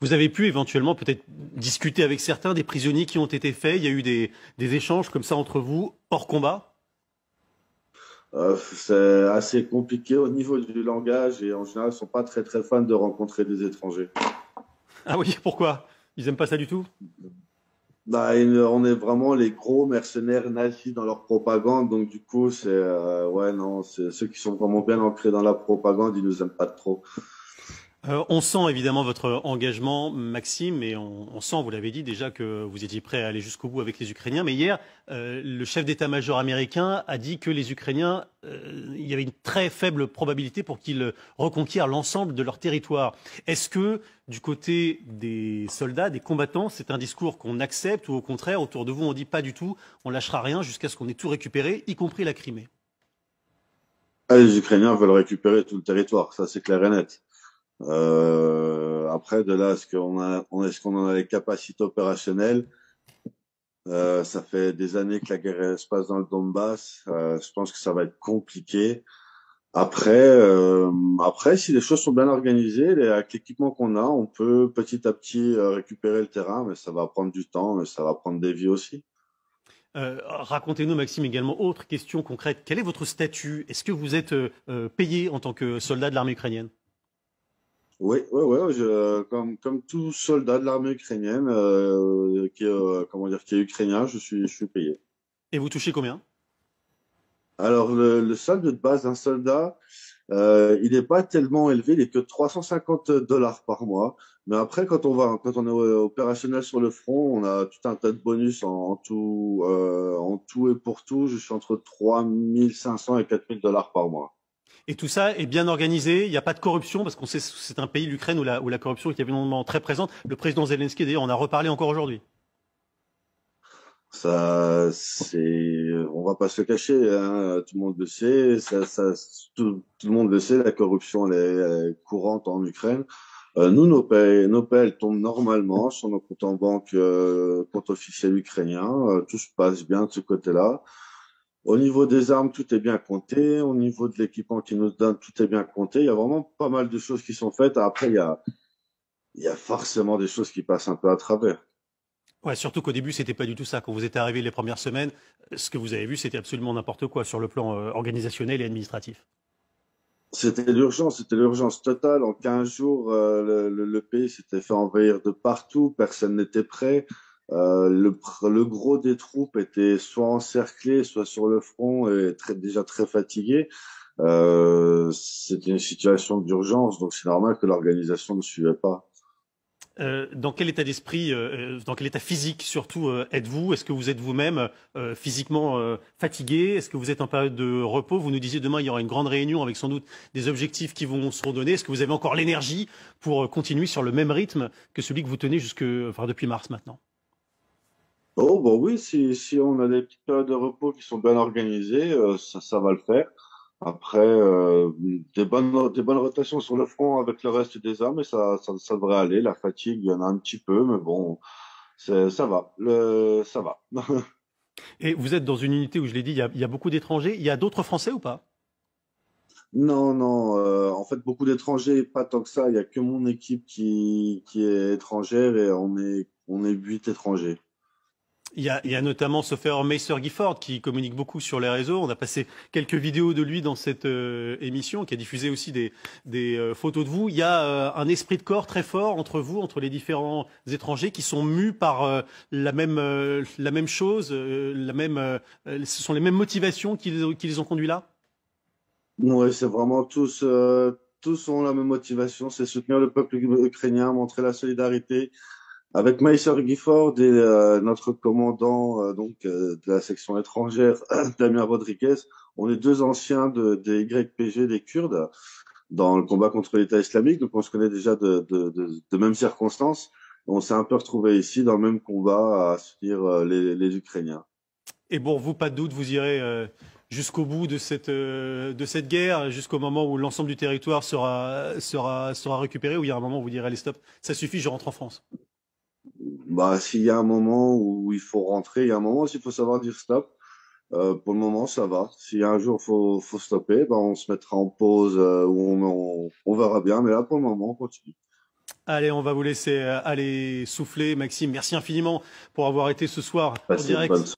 Vous avez pu éventuellement peut-être discuter avec certains des prisonniers qui ont été faits. Il y a eu des échanges comme ça entre vous, hors combat? C'est assez compliqué au niveau du langage et en général, ils sont pas très très fans de rencontrer des étrangers. Ah oui, pourquoi? Ils aiment pas ça du tout? Bah, on est vraiment les gros mercenaires nazis dans leur propagande, donc du coup, ouais, non, c'est ceux qui sont vraiment bien ancrés dans la propagande, ils nous aiment pas trop. On sent évidemment votre engagement, Maxime, et on sent, vous l'avez dit déjà, que vous étiez prêt à aller jusqu'au bout avec les Ukrainiens. Mais hier, le chef d'état-major américain a dit que les Ukrainiens, il y avait une très faible probabilité pour qu'ils reconquièrent l'ensemble de leur territoire. Est-ce que, du côté des soldats, des combattants, c'est un discours qu'on accepte ou au contraire, autour de vous, on dit pas du tout, on lâchera rien jusqu'à ce qu'on ait tout récupéré, y compris la Crimée? Ah, les Ukrainiens veulent récupérer tout le territoire, ça c'est clair et net. Après, de là, est-ce qu'on en a les capacités opérationnelles? Ça fait des années que la guerre se passe dans le Donbass. Je pense que ça va être compliqué. Après, après, si les choses sont bien organisées, avec l'équipement qu'on a, on peut petit à petit récupérer le terrain, mais ça va prendre du temps, mais ça va prendre des vies aussi. Racontez-nous, Maxime, également, autre question concrète. Quel est votre statut? Est-ce que vous êtes payé en tant que soldat de l'armée ukrainienne? Oui, oui, oui, comme tout soldat de l'armée ukrainienne comment dire, qui est ukrainien, je suis payé. Et vous touchez combien? Alors, le solde de base d'un soldat, il n'est pas tellement élevé, il est que 350 dollars par mois. Mais après, quand on est opérationnel sur le front, on a tout un tas de bonus en tout et pour tout. Je suis entre 3500 et 4000 dollars par mois. Et tout ça est bien organisé, il n'y a pas de corruption, parce qu'on sait que c'est un pays, l'Ukraine, où la corruption est évidemment très présente. Le président Zelensky, d'ailleurs, en a reparlé encore aujourd'hui. On va pas se le cacher, hein, tout le monde le sait, tout le monde le sait, la corruption elle est courante en Ukraine. Nous, nos paies, elles tombent normalement sur nos comptes en banque, compte officiel ukrainien. Tout se passe bien de ce côté-là. Au niveau des armes, tout est bien compté. Au niveau de l'équipement qu'ils nous donnent, tout est bien compté. Il y a vraiment pas mal de choses qui sont faites. Après, il y a forcément des choses qui passent un peu à travers. Ouais, surtout qu'au début, c'était pas du tout ça. Quand vous êtes arrivé les premières semaines, ce que vous avez vu, c'était absolument n'importe quoi sur le plan organisationnel et administratif. C'était l'urgence totale. En 15 jours, le pays s'était fait envahir de partout. Personne n'était prêt. Le gros des troupes était soit encerclé, soit sur le front et déjà très fatigué. C'était une situation d'urgence, donc c'est normal que l'organisation ne suivait pas. Dans quel état d'esprit, dans quel état physique surtout êtes-vous? Est-ce que vous êtes vous-même physiquement fatigué? Est-ce que vous êtes en période de repos? Vous nous disiez demain il y aura une grande réunion avec sans doute des objectifs qui vont se redonner. Est-ce que vous avez encore l'énergie pour continuer sur le même rythme que celui que vous tenez enfin, depuis mars maintenant? Oh, bon oui, si on a des petites périodes de repos qui sont bien organisées, ça va le faire. Après, des bonnes rotations sur le front avec le reste des armes, et ça devrait aller. La fatigue, il y en a un petit peu, mais bon, ça va. Ça va. Et vous êtes dans une unité où je l'ai dit, il y a beaucoup d'étrangers. Il y a d'autres Français ou pas? Non, non, en fait, beaucoup d'étrangers, pas tant que ça. Il y a que mon équipe qui est étrangère et on est 8 étrangers. Il y a notamment ce frère Macer Gifford qui communique beaucoup sur les réseaux. On a passé quelques vidéos de lui dans cette émission, qui a diffusé aussi des photos de vous. Il y a un esprit de corps très fort entre vous, entre les différents étrangers qui sont mus par la même chose, ce sont les mêmes motivations qui les ont conduits là. Ouais, c'est vraiment tous ont la même motivation, c'est soutenir le peuple ukrainien, montrer la solidarité. Avec Maïsor Gifford et notre commandant de la section étrangère, Damien Rodriguez, on est deux anciens des YPG, des Kurdes, dans le combat contre l'État islamique, donc on se connaît déjà de mêmes circonstances. On s'est un peu retrouvés ici dans le même combat à soutenir les Ukrainiens. Et bon, vous, pas de doute, vous irez jusqu'au bout de cette guerre, jusqu'au moment où l'ensemble du territoire sera récupéré, où il y a un moment où vous direz, allez, stop, ça suffit, je rentre en France. Bah, s'il y a un moment où il faut rentrer, il y a un moment où il faut savoir dire stop. Pour le moment, ça va. Si un jour faut stopper, ben on se mettra en pause on verra bien. Mais là, pour le moment, on continue. Allez, on va vous laisser aller souffler. Maxime, merci infiniment pour avoir été ce soir en Passez une bonne direct